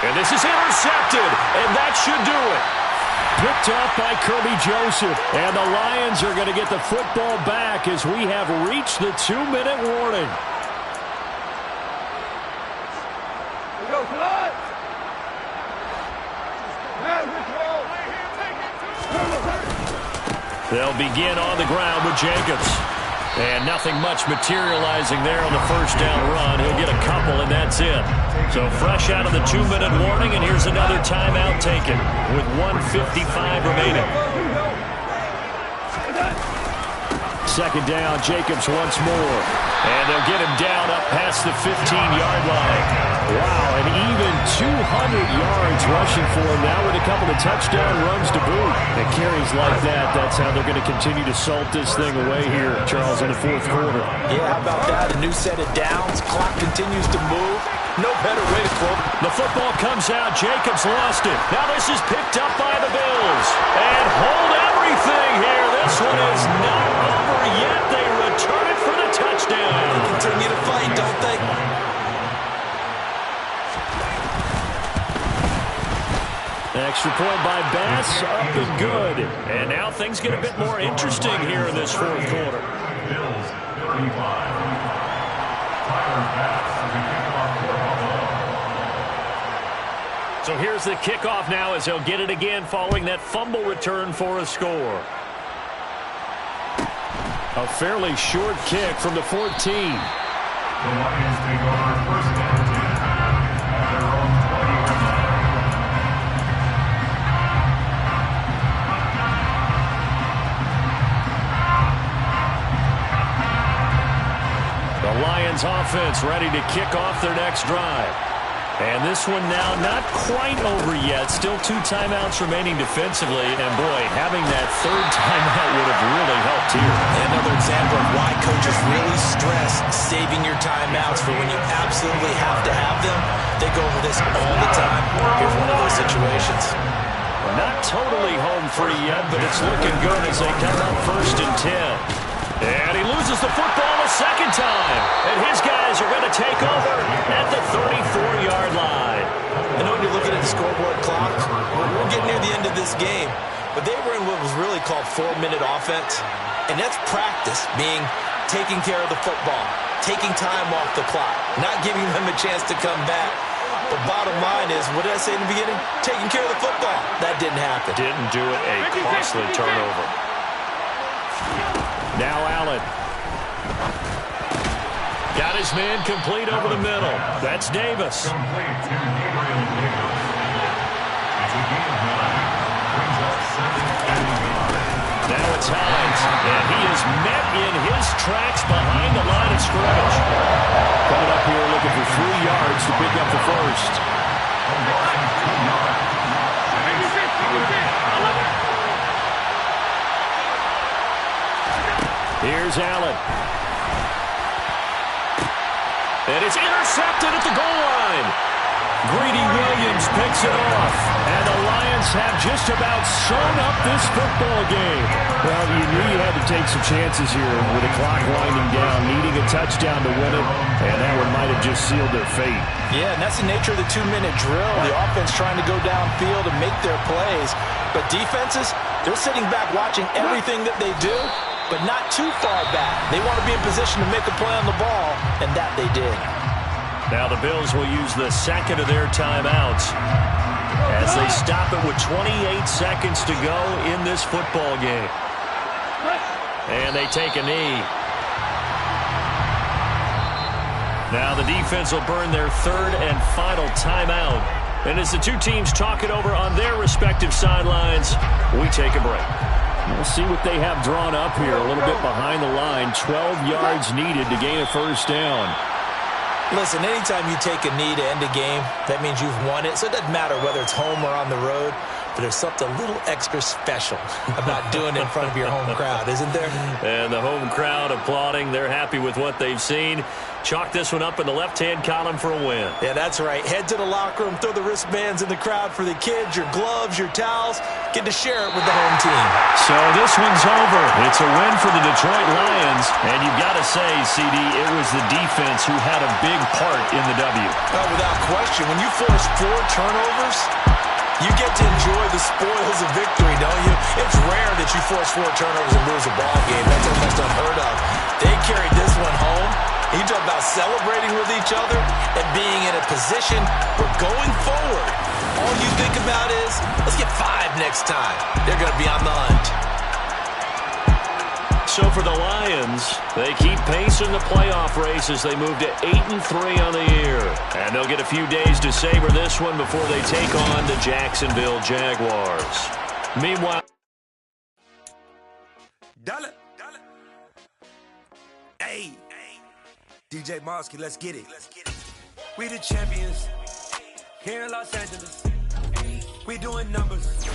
And this is intercepted, and that should do it. Picked off by Kirby Joseph, and the Lions are going to get the football back as we have reached the 2-minute warning. They'll begin on the ground with Jacobs. And nothing much materializing there on the 1st down run. He'll get a couple, and that's it. So fresh out of the 2-minute warning, and here's another timeout taken with 1:55 remaining. 2nd down, Jacobs once more. And they'll get him down up past the 15-yard line. Wow, and even 200 yards rushing for him now with a couple of touchdown runs to boot. And carries like that, that's how they're going to continue to salt this thing away here, Charles, in the 4th quarter. Yeah, how about that? A new set of downs. Clock continues to move. No better way to quote. The football comes out. Jacobs lost it. Now this is picked up by the Bills. And hold everything here. This one is not over yet. They return it for the touchdown. They continue to fight, don't they? Extra point by Bass, up and good. And now things get a bit more interesting here in this 4th quarter. Bills 35. Tyler Bass as we kick off for Buffalo. So here's the kickoff now as they'll get it again following that fumble return for a score. A fairly short kick from the 14. The Lions take over 1st and 10 at their own 20-yard line. The Lions offense ready to kick off their next drive. And this one now not quite over yet. Still 2 timeouts remaining defensively. And boy, having that 3rd timeout would have really helped here. Another example of why coaches really stress saving your timeouts for when you absolutely have to have them. They go over this all the time. Here's one of those situations. Not totally home free yet, but it's looking good as they come up 1st and 10. And he loses the football a 2nd time. And his guys are going to take over at the 34-yard line. I know when you're looking at the scoreboard clock, we're getting near the end of this game. But they were in what was really called 4-minute offense. And that's practice, meaning taking care of the football, taking time off the clock, not giving them a chance to come back. The bottom line is, what did I say in the beginning? Taking care of the football. That didn't happen. Didn't do it. A costly turnover. Now Allen. Got his man complete over the middle. That's Davis. Complete to Gabriel Davis. It's a gain of 9. Brings up 7th and 9. Now it's Hines, and he is met in his tracks behind the line of scrimmage. Coming up here looking for 3 yards to pick up the first. Here's Allen. And it's intercepted at the goal line. Greedy Williams picks it off. And the Lions have just about sewn up this football game. Well, you knew you had to take some chances here with the clock winding down, needing a touchdown to win it, and that one might have just sealed their fate. Yeah, and that's the nature of the 2-minute drill. The offense trying to go downfield and make their plays. But defenses, they're sitting back watching everything that they do, but not too far back. They want to be in position to make a play on the ball, and that they did. Now the Bills will use the second of their timeouts as they stop it with 28 seconds to go in this football game. And they take a knee. Now the defense will burn their third and final timeout. And as the two teams talk it over on their respective sidelines, we take a break. We'll see what they have drawn up here. A little bit behind the line. 12 yards needed to gain a first down. Listen, anytime you take a knee to end a game, that means you've won it. So it doesn't matter whether it's home or on the road, but there's something a little extra special about doing it in front of your home crowd, isn't there? And the home crowd applauding. They're happy with what they've seen. Chalk this one up in the left-hand column for a win. Yeah, that's right. Head to the locker room, throw the wristbands in the crowd for the kids, your gloves, your towels. Get to share it with the home team. So this one's over. It's a win for the Detroit Lions. And you've got to say, CD, it was the defense who had a big part in the W. Oh, without question. When you force 4 turnovers, you get to enjoy the spoils of victory, don't you? It's rare that you force 4 turnovers and lose a ball game. That's almost unheard of. They carried this one home. You talk about celebrating with each other and being in a position where going forward, all you think about is, let's get 5 next time. They're going to be on the hunt. So for the Lions, they keep pace in the playoff race as they move to 8-3 on the year. And they'll get a few days to savor this one before they take on the Jacksonville Jaguars. Meanwhile, Hey, DJ Mosky, let's get it. We the champions here in Los Angeles. We doing numbers.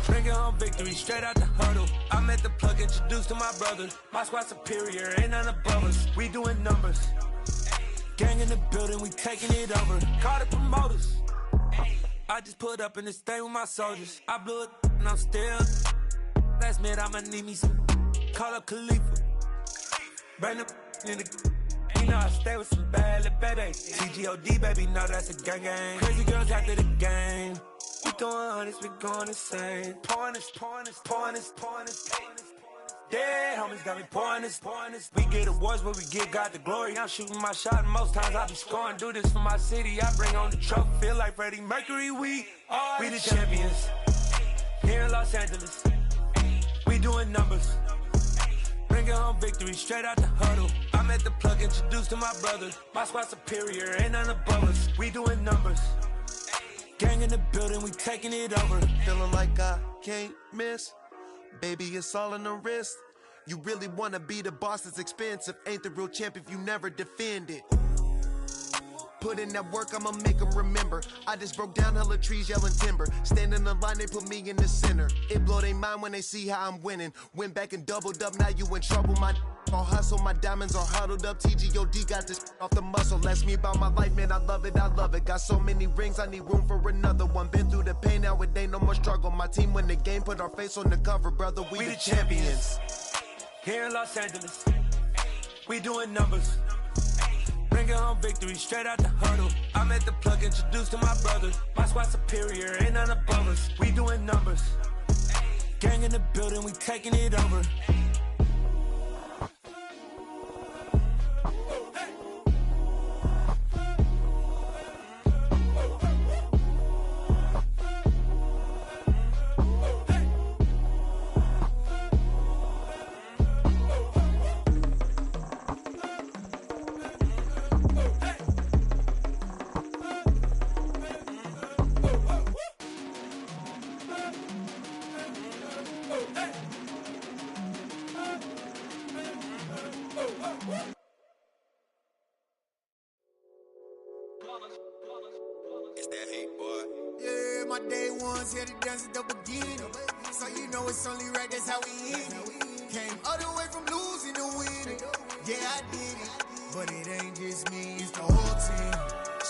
Bringing home victory straight out the huddle. I'm at the plug, introduced to my brother. My squad superior, ain't none above us. We doing numbers. Gang in the building, we taking it over. Call the promoters. I just put up in this thing with my soldiers. I blew it and I'm still. Last minute, I'ma need me some. Call up Khalifa. Bring the in the. You know I stay with some bad little baby. TGOD, baby, know that's a gang gang. Crazy girls after the game. We going honest, we going insane. Pouring this. Dead homies got me pouring this. We get awards, but we give God the glory. I'm shooting my shot, and most times I be scoring. Do this for my city, I bring on the trophy. Feel like Freddie Mercury, we the champions. Here in Los Angeles, we doing numbers. Bringing home victory straight out the huddle. I'm at the plug, introduced to my brother. My squad superior, ain't none above us. We doing numbers. Gang in the building, we taking it over. Feeling like I can't miss. Baby, it's all in the wrist. You really wanna be the boss, it's expensive. Ain't the real champ if you never defend it. Put in that work, I'ma make them remember. I just broke down hella trees, yelling timber. Stand in the line, they put me in the center. It blow their mind when they see how I'm winning. Went back and doubled up, now you in trouble. My all hustle, my diamonds are huddled up. TGOD got this off the muscle. Ask me about my life, man, I love it. Got so many rings, I need room for another one. Been through the pain, now it ain't no more struggle. My team win the game, put our face on the cover, brother. We the champions. Here in Los Angeles, we doing numbers. Bringing home victory straight out the huddle. I'm at the plug, introduced to my brother. My squad superior, ain't none above us. We doing numbers. Gang in the building, we taking it over. ones, here to dance at the beginning. So you know it's only right, that's how we end it. Came all the way from losing to winning. Yeah, I did it. But it ain't just me, it's the whole team.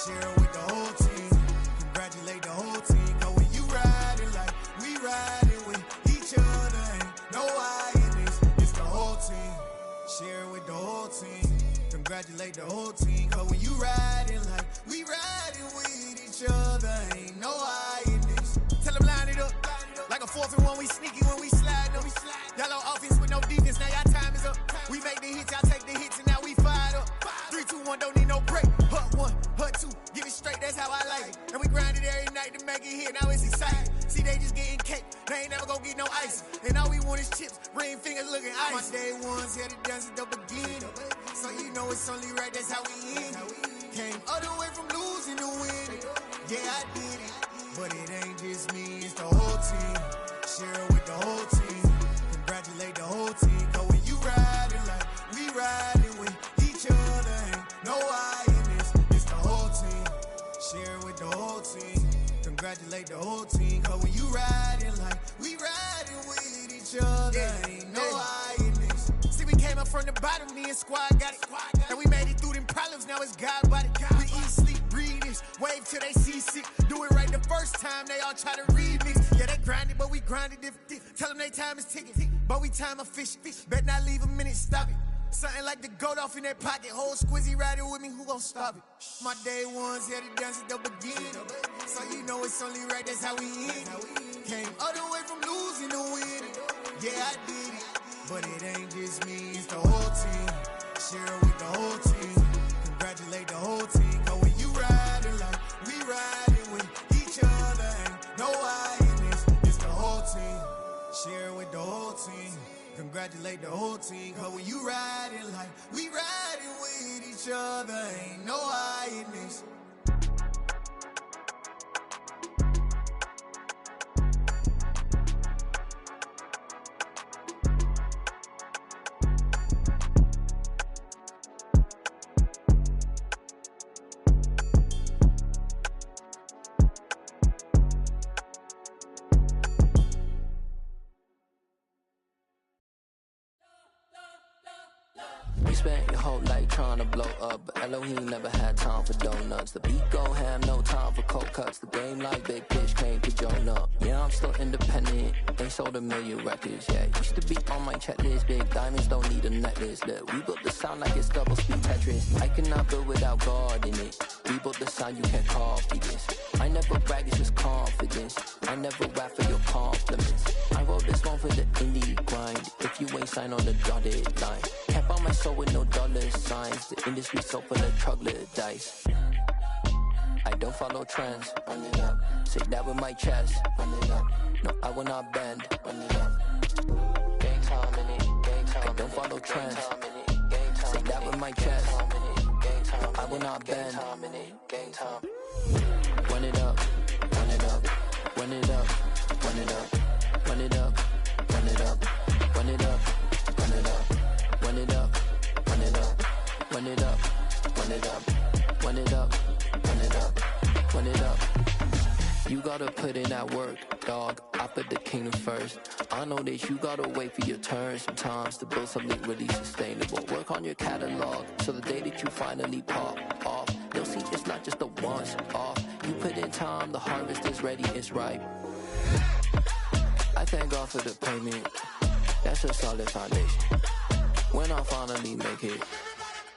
Share it with the whole team. Congratulate the whole team. Cause when you riding like we riding with each other, ain't no I in this. It's the whole team. Share it with the whole team. Congratulate the whole team. Cause when you riding like we riding with each other, ain't no I in this. Tell them line it up. Like a 4th and 1, we sneaky when we slide them. Y'all on offense with no defense, now y'all time is up. We make the hits, y'all take the hits, and now we fired up. 3, 2, 1, don't need no break. Hut 1, hut 2, give it straight, that's how I like it. And we grind it every night to make it here, now it's exciting. See, they just getting cake, they ain't never gonna get no ice. And all we want is chips, ring fingers looking ice. My day ones here to dance at the beginning. So you know it's only right, that's how we end it. Came all the way from losing to winning. Yeah, I did it. But it ain't just me, it's the whole team. Share it with the whole team. Congratulate the whole team. Cause when you riding like we riding with each other, ain't no I in this. It's the whole team. Share it with the whole team. Congratulate the whole team. Cause when you riding like we riding with each other, ain't no I in this. See, we came up from the bottom, me and squad got it. And we made it through them problems, now it's God body. We eat, sleep, breathe this, wave till they seasick. Do it right the first time, they all try to remix. Yeah, they grinded, but we grinded different. Tell them they time is ticking, but we time a fish. Bet not leave a minute, stop it. Something like the goat off in their pocket. Whole squizzy riding with me, who gon' stop it? My day ones here to dance at the beginning. So you know it's only right, that's how we end it. Came all the way from losing to winning. Yeah, I did it. But it ain't just me, it's the whole team. Share it with the whole team. Congratulate the whole team. Cause when you riding like we riding with each other, ain't no I in this. It's the whole team. Share it with the whole team. Congratulate the whole team. Cause when you riding like we riding with each other, ain't no I in this. You spent your whole life trying to blow up, but Elohim never had time for donuts. The beat go ham, no time for cold cuts. The game like big bitch came to Jonah. Yeah, I'm still independent, they sold 1 million records. Yeah, used to be on my checklist. Big diamonds don't need a necklace. Look, we built the sound like it's double speed Tetris. I cannot build without God in it. We built the sound, you can't copy this. I never brag, it's just confidence. I never rap for your compliments. I wrote this one for the indie grind. If you ain't signed on the dotted line, can't buy my soul with no dollar signs. The industry so full of troglodytes. I don't follow trends. Run it up. Say that with my chest. Run it up. No, I will not bend. Run it up. Gang time in it. Gang time. I don't follow trends. Say that with my chest. No, I will not bend. Gang time. Run it up. Run it up. Run it up. Run it up. Run it up. Run it up. Run it up. Run it up. Run it up. Run it up. Run it up. Run it up. Run it up. Run it up. Run it up. You gotta put in that work, dog. I put the kingdom first. I know that you gotta wait for your turn sometimes to build something really sustainable. Work on your catalog, so the day that you finally pop off, you'll see it's not just a once off. You put in time, the harvest is ready, it's ripe. I thank God for the payment. That's a solid foundation. When I finally make it,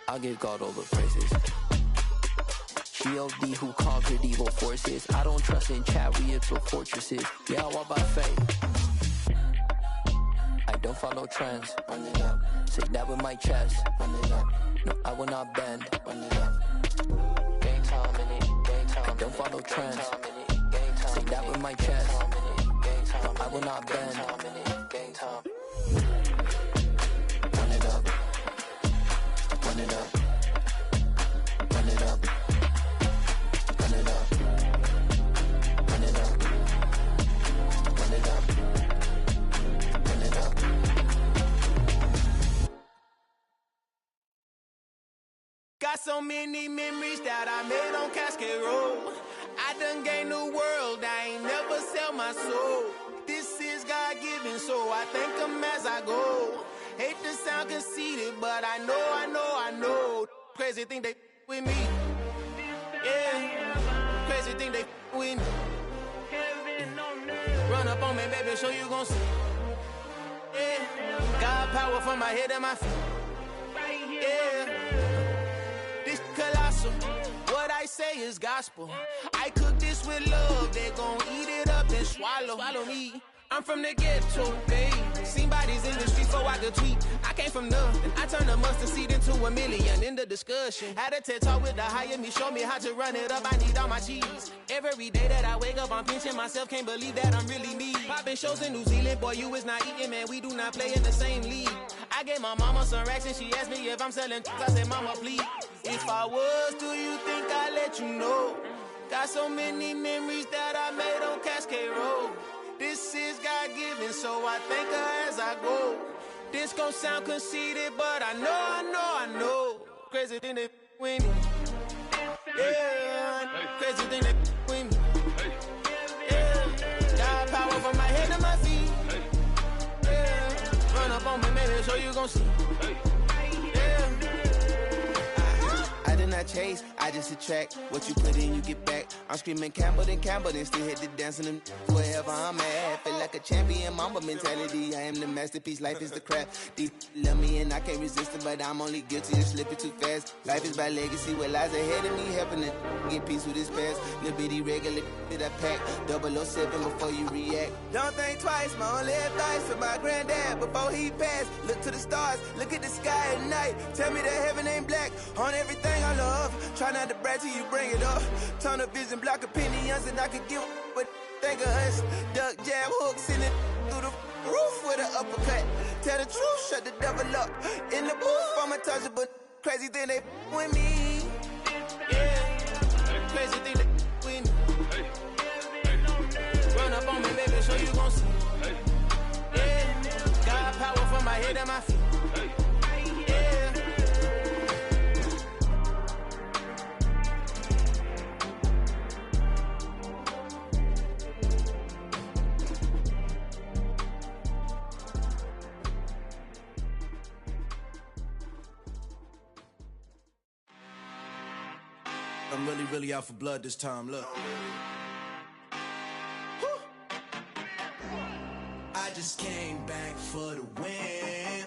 I'll give God all the praises. G.O.D. who conquered evil forces. I don't trust in chariots or fortresses. Yeah, I walk by faith. I don't follow trends. Run it up. Say that with my chest. Run it up. No, I will not bend. Run it up. Game time in it. Game time. I don't follow trends. Say that with my chest. No, I will not bend. Game time. Run it up. Run it up. Run it up. Run it up. Run it up. Run it up. Run it up. Got so many memories that I made on Cascade Road. I done gained the world, I ain't never sell my soul. This is God-given, so I thank him as I go. Hate to sound conceited, but I know. Crazy thing they with me. Yeah, crazy thing they with me. Run up on me, baby, so you gon' see. Yeah, God power from my head and my feet. Yeah, this colossal. What I say is gospel. I cook this with love. They gon' eat it up and swallow me. I'm from the ghetto, babe. Seen bodies in the streets so I could tweet. I came from nothing. I turned a mustard seed into a million. In the discussion, had a TED talk with the higher me. Show me how to run it up. I need all my cheese. Every day that I wake up, I'm pinching myself. Can't believe that I'm really me. Popping shows in New Zealand, boy, you is not eating, man. We do not play in the same league. I gave my mama some racks and she asked me if I'm selling. I said, mama, please. If I was, do you think I'd let you know? Got so many memories that I made on Cascade Road. This is God-given, so I thank her as I go. This gon' sound conceited, but I know. Crazy thing they with me. Yeah, crazy thing they with me. Yeah, got power from my head to my feet. Yeah, run up on me, maybe, so you gon' see. Yeah. I did not chase, I just attract. What you put in, you get back. I'm screaming Campbell, then still hit the dancing and wherever I'm at. Feel like a champion, mamba mentality. I am the masterpiece, life is the crap. Deep love me and I can't resist it, but I'm only guilty of slipping too fast. Life is by legacy, what lies ahead of me, helping to get peace with this past. Little bitty regular that I pack, 007 before you react. Don't think twice, my only advice for my granddad before he passed. Look to the stars, look at the sky at night. Tell me that heaven ain't black on everything I love. Try not to brag till you bring it up. Tunnel vision, block opinions, and I could give what think of us. Duck jab hooks in it through the roof with an uppercut. Tell the truth, shut the devil up. In the booth, I'm untouchable. Crazy thing they with me. Yeah, crazy thing they with me. Run up on me, baby, so you gon' see. Yeah, got power from my head and my feet. Yeah. I'm really out for blood this time, look. Woo. I just came back for the win.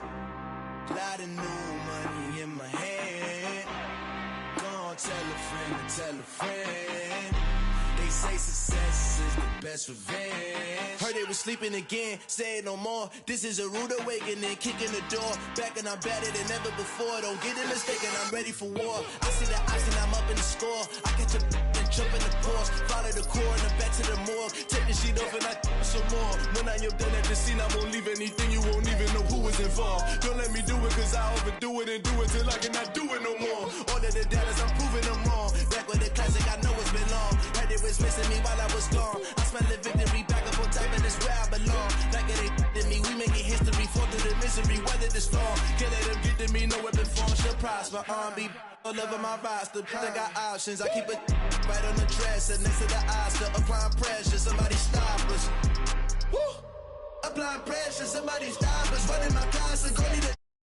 Lot of new money in my hand. Gonna tell a friend. They say success is the best revenge. Heard they was sleeping again, say it no more. This is a rude awakening, kicking the door. Back and I'm better than ever before. Don't get it mistaken, I'm ready for war. I see the option, I'm up in the score. I catch a and jump in the Porsche. Follow the core and the back to the morgue. Take the sheet off and I some more. When I am done at the scene, I won't leave anything. You won't even know who was involved. Don't let me do it cause I overdo it and do it till I cannot do it no more. All of the doubters, I'm proving them wrong. Back with the classic, I know it's been long. Heard it was missing me while I was gone. I smell the victory back up on top and it's where I belong. Like it ain't to me, we making history. Fall through the misery, weather the storm. Can't let them get to me, no weapon form should prosper. Be all over my roster. I got options, I keep it right on the dresser next to the Oscar. Applying pressure, somebody stop us. Woo! Applying pressure, somebody stop us. Running my class and go need a